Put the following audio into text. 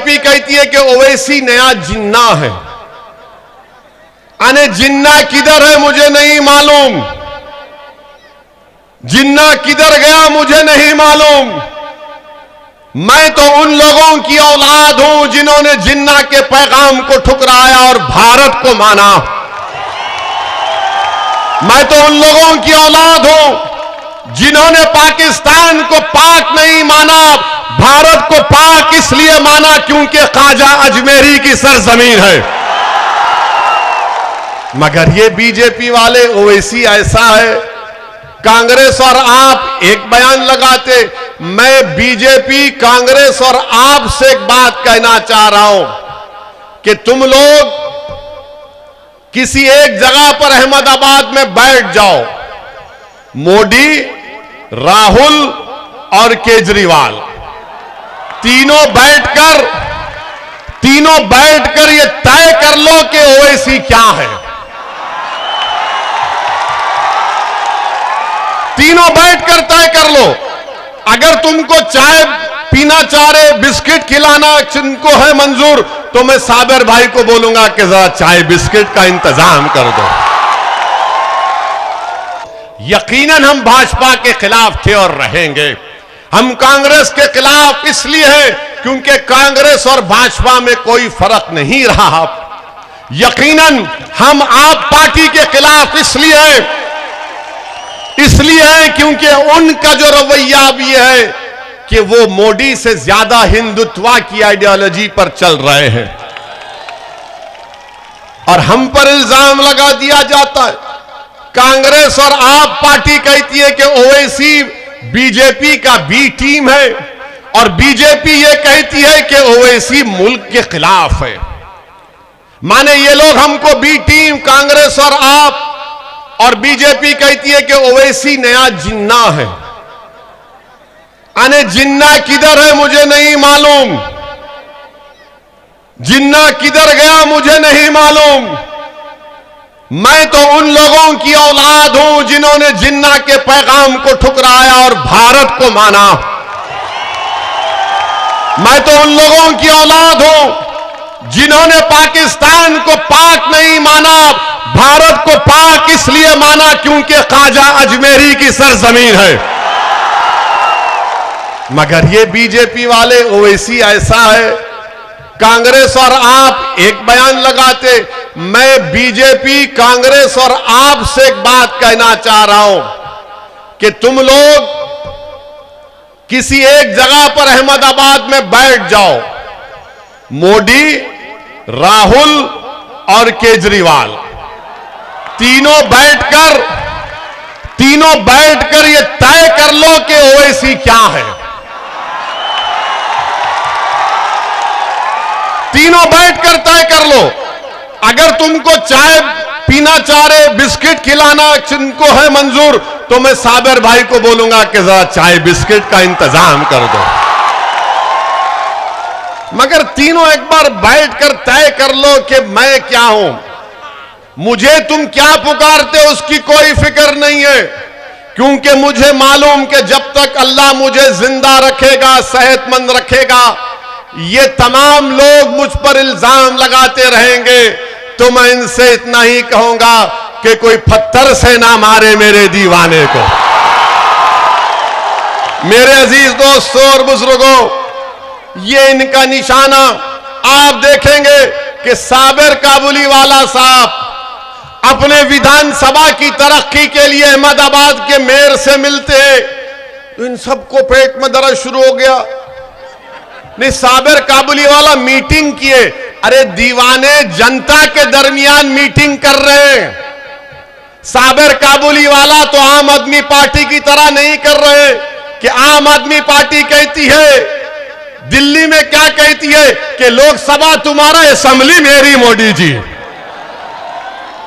BJP कहती है कि ओवैसी नया जिन्ना है। अने जिन्ना किधर है मुझे नहीं मालूम, जिन्ना किधर गया मुझे नहीं मालूम। मैं तो उन लोगों की औलाद हूं जिन्होंने जिन्ना के पैगाम को ठुकराया और भारत को माना। मैं तो उन लोगों की औलाद हूं जिन्होंने पाकिस्तान को पाक नहीं माना, भारत को पाक इसलिए माना क्योंकि ख्वाजा अजमेरी की सरजमीन है। मगर ये बीजेपी वाले ओवैसी ऐसा है, कांग्रेस और आप एक बयान लगाते। मैं बीजेपी, कांग्रेस और आप से एक बात कहना चाह रहा हूं कि तुम लोग किसी एक जगह पर अहमदाबाद में बैठ जाओ, मोदी, राहुल और केजरीवाल तीनों बैठकर ये तय कर लो कि ओवैसी क्या है। तीनों बैठकर तय कर लो। अगर तुमको चाय पीना चाह रहे, बिस्किट खिलाना जिनको है मंजूर, तो मैं साबिर भाई को बोलूंगा कि जरा चाय बिस्किट का इंतजाम कर दो। यकीनन हम भाजपा के खिलाफ थे और रहेंगे। हम कांग्रेस के खिलाफ इसलिए हैं क्योंकि कांग्रेस और भाजपा में कोई फर्क नहीं रहा। यकीनन हम आप पार्टी के खिलाफ इसलिए हैं क्योंकि उनका जो रवैया भी है कि वो मोदी से ज्यादा हिंदुत्व की आइडियोलॉजी पर चल रहे हैं और हम पर इल्जाम लगा दिया जाता है। कांग्रेस और आप पार्टी कहती है कि ओवैसी बीजेपी का बी टीम है और बीजेपी ये कहती है कि ओवैसी मुल्क के खिलाफ है। माने ये लोग हमको बी टीम, कांग्रेस और आप और बीजेपी कहती है कि ओवैसी नया जिन्ना है। अने जिन्ना किधर है मुझे नहीं मालूम, जिन्ना किधर गया मुझे नहीं मालूम। मैं तो उन लोगों की औलाद हूं जिन्होंने जिन्ना के पैगाम को ठुकराया और भारत को माना। मैं तो उन लोगों की औलाद हूं जिन्होंने पाकिस्तान को पाक नहीं माना, भारत को पाक इसलिए माना क्योंकि ख्वाजा अजमेरी की सरजमीन है। मगर ये बीजेपी वाले ओवैसी ऐसा है, कांग्रेस और आप एक बयान लगाते। मैं बीजेपी, कांग्रेस और आप से एक बात कहना चाह रहा हूं कि तुम लोग किसी एक जगह पर अहमदाबाद में बैठ जाओ, मोदी, राहुल और केजरीवाल तीनों बैठकर ये तय कर लो कि ओवैसी क्या है। तीनों बैठकर तय कर लो। अगर तुमको चाय पीना चाह रहे, बिस्किट खिलाना जिनको है मंजूर, तो मैं साबिर भाई को बोलूंगा कि जरा चाय बिस्किट का इंतजाम कर दो। मगर तीनों एक बार बैठकर तय कर लो कि मैं क्या हूं। मुझे तुम क्या पुकारते हो उसकी कोई फिक्र नहीं है, क्योंकि मुझे मालूम कि जब तक अल्लाह मुझे जिंदा रखेगा, सेहतमंद रखेगा, ये तमाम लोग मुझ पर इल्जाम लगाते रहेंगे। तो मैं इनसे इतना ही कहूंगा कि कोई पत्थर से ना मारे मेरे दीवाने को। मेरे अजीज दोस्तों और बुजुर्गों, ये इनका निशाना आप देखेंगे कि साबिर काबुलीवाला साहब अपने विधानसभा की तरक्की के लिए अहमदाबाद के मेयर से मिलते हैं तो इन सबको पेट में दर्द शुरू हो गया। नहीं, साबिर काबुलीवाला मीटिंग किए। अरे दीवाने जनता के दरमियान मीटिंग कर रहे हैं। साबिर काबुलीवाला तो आम आदमी पार्टी की तरह नहीं कर रहे कि आम आदमी पार्टी कहती है, दिल्ली में क्या कहती है कि लोकसभा तुम्हारा, असेंबली मेरी मोदी जी।